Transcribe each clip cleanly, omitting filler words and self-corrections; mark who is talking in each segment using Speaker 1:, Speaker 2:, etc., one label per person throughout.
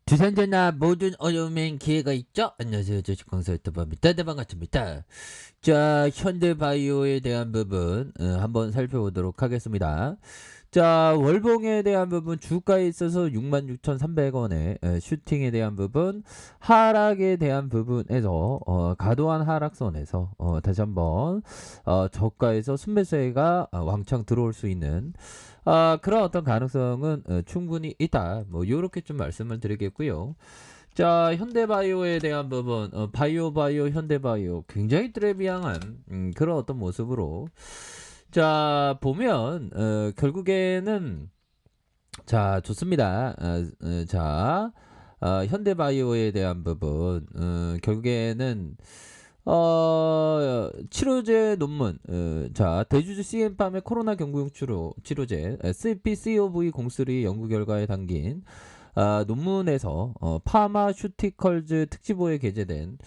Speaker 1: 두산전화 모든 어려움엔 기회가 있죠? 안녕하세요. 주식광사 유튜버입니다. 네, 반갑습니다. 자, 현대바이오에 대한 부분 한번 살펴보도록 하겠습니다. 자, 월봉에 대한 부분 주가에 있어서 66,300원에 슈팅에 대한 부분 하락에 대한 부분에서 과도한 하락선에서 다시 한번 저가에서 순매수가 왕창 들어올 수 있는 그런 어떤 가능성은 충분히 있다. 뭐 요렇게 좀 말씀을 드리겠고요. 자, 현대바이오에 대한 부분, 바이오 현대바이오 굉장히 트레비앙한 그런 어떤 모습으로 자 보면 결국에는 자 좋습니다. 자 현대바이오에 대한 부분 결국에는 치료제 논문 자 대주주 CM팜의 코로나 경구용 치료제 CPCOV03 연구 결과에 담긴 논문에서 파마슈티컬즈 특지보에 게재된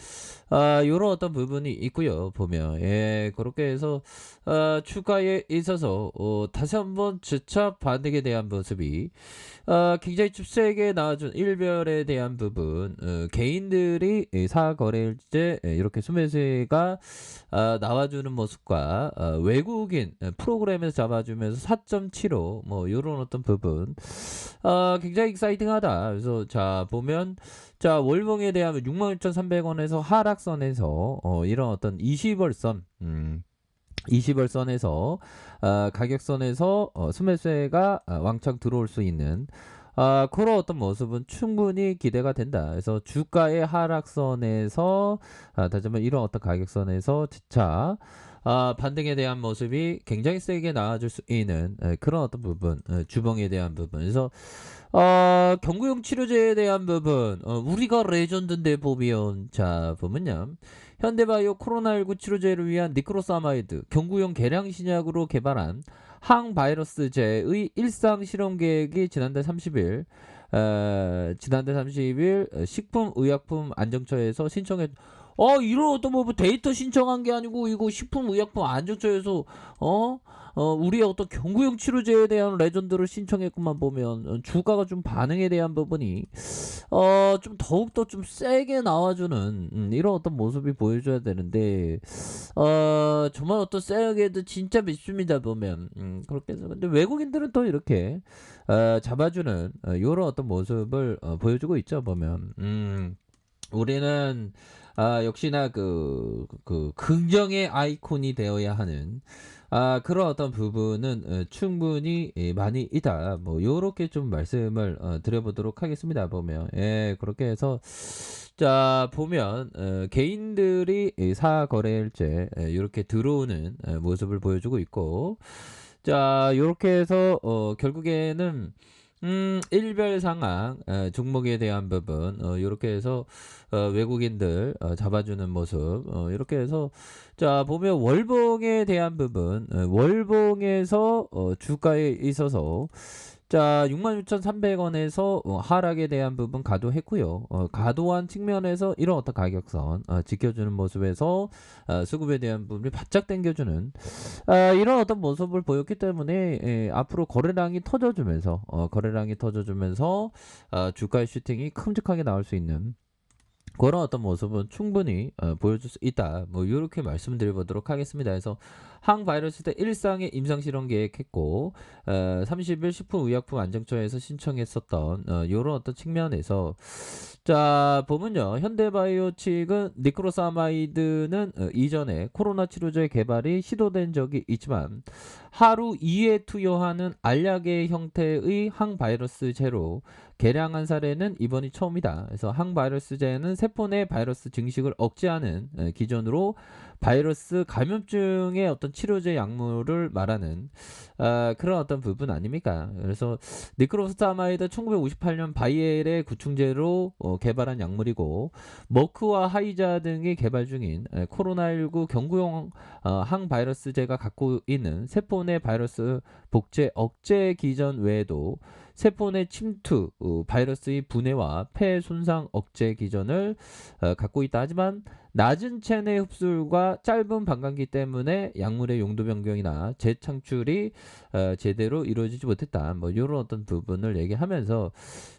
Speaker 1: 요런 어떤 부분이 있고요. 보면 그렇게 해서 추가에 있어서 다시 한번 재차 반등에 대한 모습이 굉장히 좀 세게 나와준 일별에 대한 부분 개인들이 사거래일제 이렇게 수매수가 나와주는 모습과 외국인 프로그램에서 잡아주면서 4.75 뭐 요런 어떤 부분 굉장히 익사이팅하다. 그래서 자 보면 자 월봉에 대하면 66,300원에서 하락선에서 이런 어떤 20월선 20월선에서 가격선에서 수매수가 왕창 들어올 수 있는 그런 어떤 모습은 충분히 기대가 된다. 그래서 주가의 하락선에서 다시 한번 이런 어떤 가격선에서 재차 반등에 대한 모습이 굉장히 세게 나와줄 수 있는 그런 어떤 부분 주봉에 대한 부분 그래서 경구용 치료제에 대한 부분 우리가 레전드인데 보면 자 보면요 현대바이오 코로나19 치료제를 위한 니크로사마이드 경구용 개량 신약으로 개발한 항바이러스제의 일상 실험 계획이 지난달 30일 식품의약품 안정처에서 신청해 이런 어떤 뭐 데이터 신청한 게 아니고 이거 식품의약품 안정처에서 우리의 어떤 경구용 치료제에 대한 레전드를 신청했구만 보면 주가가 좀 반응에 대한 부분이 좀 더욱더 좀 세게 나와주는 이런 어떤 모습이 보여줘야 되는데 정말 어떤 세게도 진짜 믿습니다 보면 그렇게 해서 근데 외국인들은 또 이렇게 잡아주는 이런 어떤 모습을 보여주고 있죠 보면 우리는 역시나 그 긍정의 아이콘이 되어야 하는 그런 어떤 부분은 충분히 많이 있다. 뭐 요렇게 좀 말씀을 드려보도록 하겠습니다. 보면 그렇게 해서 자 보면 개인들이 사거래일제 이렇게 들어오는 모습을 보여주고 있고 자 요렇게 해서 결국에는 일별 상황 종목에 대한 부분 이렇게 해서 외국인들 잡아주는 모습 이렇게 해서 자 보면 월봉에 대한 부분 월봉에서 주가에 있어서 자 66,300원에서 하락에 대한 부분 가도했고요. 가도한 측면에서 이런 어떤 가격선 지켜주는 모습에서 수급에 대한 부분이 바짝 당겨주는 이런 어떤 모습을 보였기 때문에 앞으로 거래량이 터져주면서 주가의 슈팅이 큼직하게 나올 수 있는 그런 어떤 모습은 충분히 보여줄 수 있다. 뭐 이렇게 말씀드려보도록 하겠습니다. 그래서 항바이러스 때 일상의 임상실험 계획했고 30일 식품의약품 안정처에서 신청했었던 이런 어떤 측면에서 자 보면요 현대바이오 측은 니크로사마이드는 이전에 코로나 치료제 개발이 시도된 적이 있지만 하루 2회 투여하는 알약의 형태의 항바이러스제로 개량한 사례는 이번이 처음이다. 그래서 항바이러스제는 세포 내 바이러스 증식을 억제하는 기존으로 바이러스 감염증의 어떤 치료제 약물을 말하는 그런 어떤 부분 아닙니까? 그래서 니크로스타마이드 1958년 바이엘의 구충제로 개발한 약물이고 머크와 하이자 등이 개발 중인 코로나19 경구용 항바이러스제가 갖고 있는 세포 내 바이러스 복제 억제 기전 외에도 세포 내 침투, 바이러스의 분해와 폐 손상 억제 기전을 갖고 있다. 하지만 낮은 체내 흡수율과 짧은 방광기 때문에 약물의 용도 변경이나 재창출이 제대로 이루어지지 못했다. 뭐 이런 어떤 부분을 얘기하면서,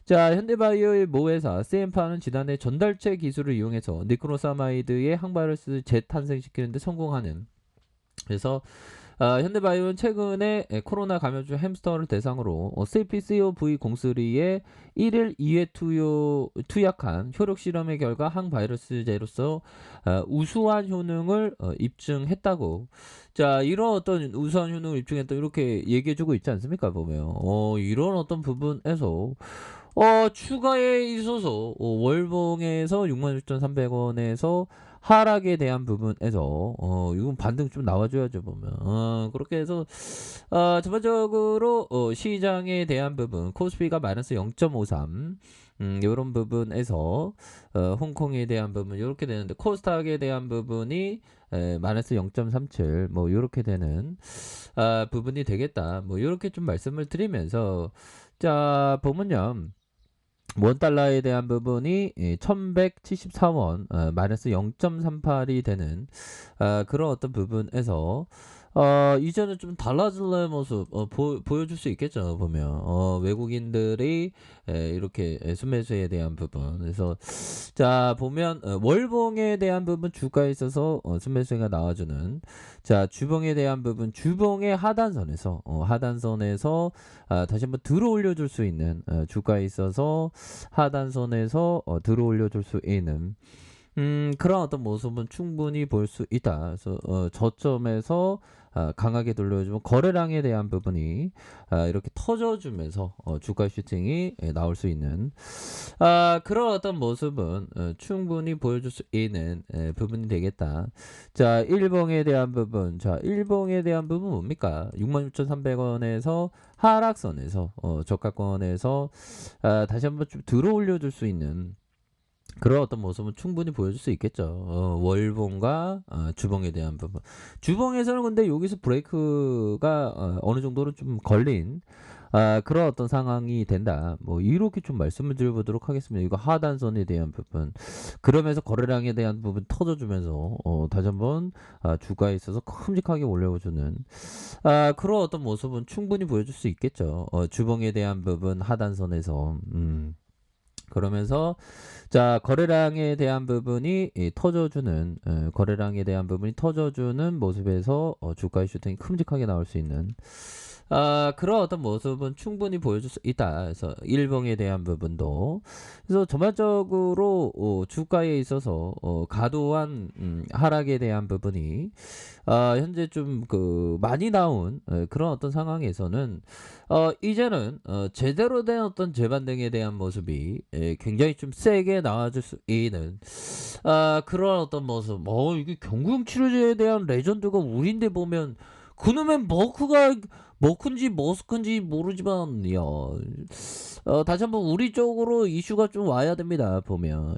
Speaker 1: 자, 현대바이오의 모 회사 CM파는 지난해 전달체 기술을 이용해서 니크로사마이드의 항바이러스 재탄생시키는 데 성공하는, 그래서 현대바이오는 최근에 코로나 감염증 햄스터를 대상으로 CPCOV03의 1일 2회 투약한 효력 실험의 결과 항바이러스제로서 우수한 효능을 입증했다고. 자, 이런 어떤 우수한 효능을 입증했다 이렇게 얘기해주고 있지 않습니까? 보면 이런 어떤 부분에서 추가에 있어서 월봉에서 66,300원에서 하락에 대한 부분에서 이건 반등 좀 나와줘야죠. 보면 그렇게 해서 전반적으로 시장에 대한 부분 코스피가 마이너스 0.53, 이런 부분에서 홍콩에 대한 부분 이렇게 되는데, 코스닥에 대한 부분이 마이너스 0.37 뭐 이렇게 되는 부분이 되겠다. 뭐 이렇게 좀 말씀을 드리면서, 자, 보면요, 원달러에 대한 부분이 1174원 마이너스 0.38이 되는 그런 어떤 부분에서 이제는 좀 달라질래 모습 보여줄 수 있겠죠. 보면 외국인들이 이렇게 순매수에 대한 부분, 그래서 자 보면 월봉에 대한 부분 주가에 있어서 순매수가 나와주는, 자 주봉에 대한 부분 주봉의 하단선에서 다시 한번 들어 올려줄 수 있는, 주가에 있어서 하단선에서 들어 올려줄 수 있는 그런 어떤 모습은 충분히 볼 수 있다. 그래서 저점에서 강하게 돌려주면 거래량에 대한 부분이 이렇게 터져주면서 주가 슈팅이 나올 수 있는 그런 어떤 모습은 충분히 보여줄 수 있는 부분이 되겠다. 자, 일봉에 대한 부분, 일봉에 대한 부분 뭡니까? 66,300원에서 하락선에서 저가권에서 다시 한번 좀 들어 올려줄 수 있는 그런 어떤 모습은 충분히 보여줄 수 있겠죠. 월봉과 주봉에 대한 부분. 주봉에서는 근데 여기서 브레이크가 어느 정도로 좀 걸린 그런 어떤 상황이 된다. 뭐 이렇게 좀 말씀을 드려보도록 하겠습니다. 이거 하단선에 대한 부분. 그러면서 거래량에 대한 부분 터져주면서 다시 한번 주가에 있어서 큼직하게 올려주는 그런 어떤 모습은 충분히 보여줄 수 있겠죠. 주봉에 대한 부분 하단선에서. 그러면서 자 거래량에 대한 부분이 터져주는, 거래량에 대한 부분이 터져주는 모습에서 주가의 슈팅이 큼직하게 나올 수 있는 그런 어떤 모습은 충분히 보여줄 수 있다. 그래서 일봉에 대한 부분도, 그래서 전반적으로 주가에 있어서 과도한 하락에 대한 부분이 현재 좀 많이 나온 그런 어떤 상황에서는 이제는 제대로 된 어떤 재반등에 대한 모습이 굉장히 좀 세게 나와줄 수 있는 그런 어떤 모습. 이게 경구용 치료제에 대한 레전드가 우린데 보면 그놈의 머크인지 머스크인지 모르지만, 다시 한번 우리 쪽으로 이슈가 좀 와야 됩니다. 보면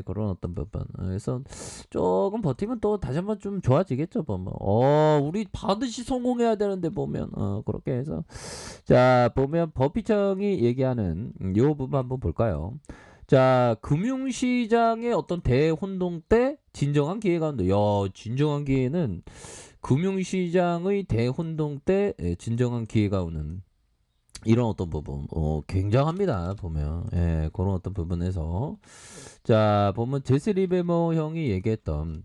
Speaker 1: 그런 어떤 부분. 그래서 조금 버티면 또 다시 한번 좀 좋아지겠죠. 보면 우리 반드시 성공해야 되는데 보면 그렇게 해서, 자 보면 법희청이 얘기하는 요 부분 한번 볼까요? 자, 금융시장의 어떤 대혼동 때 진정한 기회가 온다. 진정한 기회는 금융시장의 대혼동 때 진정한 기회가 오는 이런 어떤 부분 굉장합니다. 보면 그런 어떤 부분에서, 자 보면 제시 리베머 형이 얘기했던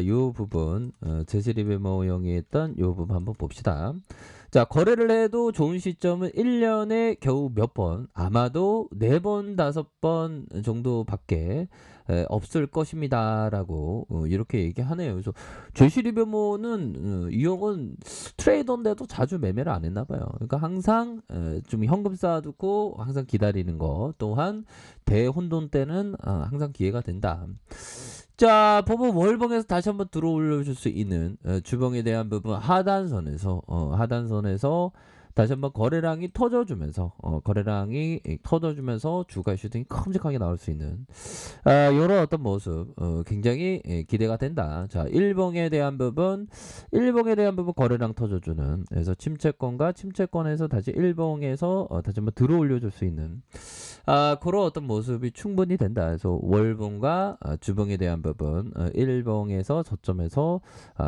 Speaker 1: 요 부분, 제시 리베머 형이 했던 요 부분 한번 봅시다. 자 거래를 해도 좋은 시점은 1년에 겨우 몇 번, 아마도 4번 5번 정도밖에 없을 것입니다 라고 이렇게 얘기하네요. 그래서 제시 리베모는 이 형은 트레이더인데도 자주 매매를 안 했나 봐요. 그러니까 항상 좀 현금 쌓아두고 항상 기다리는 거, 또한 대혼돈 때는 항상 기회가 된다. 자 보면 월봉에서 다시 한번 들어 올려줄 수 있는 주봉에 대한 부분 하단선에서 다시 한번 거래량이 터져주면서 거래량이 터져주면서 주가 슈팅이 큼직하게 나올 수 있는 이런 어떤 모습 굉장히 기대가 된다. 자, 일봉에 대한 부분 거래량 터져주는 그래서 침체권과 침체권에서 다시 일봉에서 다시 한번 들어올려줄 수 있는 그런 어떤 모습이 충분히 된다. 그래서 월봉과 주봉에 대한 부분 일봉에서 저점에서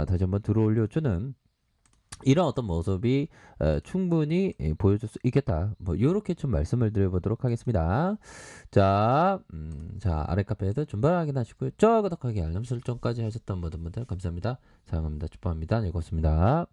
Speaker 1: 다시 한번 들어올려주는 이런 어떤 모습이 충분히 보여줄 수 있겠다. 뭐 이렇게 좀 말씀을 드려보도록 하겠습니다. 자, 자 아래 카페에서 준발 확인하시고요. 구독하기 알람 설정까지 하셨던 모든 분들 감사합니다. 사랑합니다. 축복합니다. 네, 고맙습니다.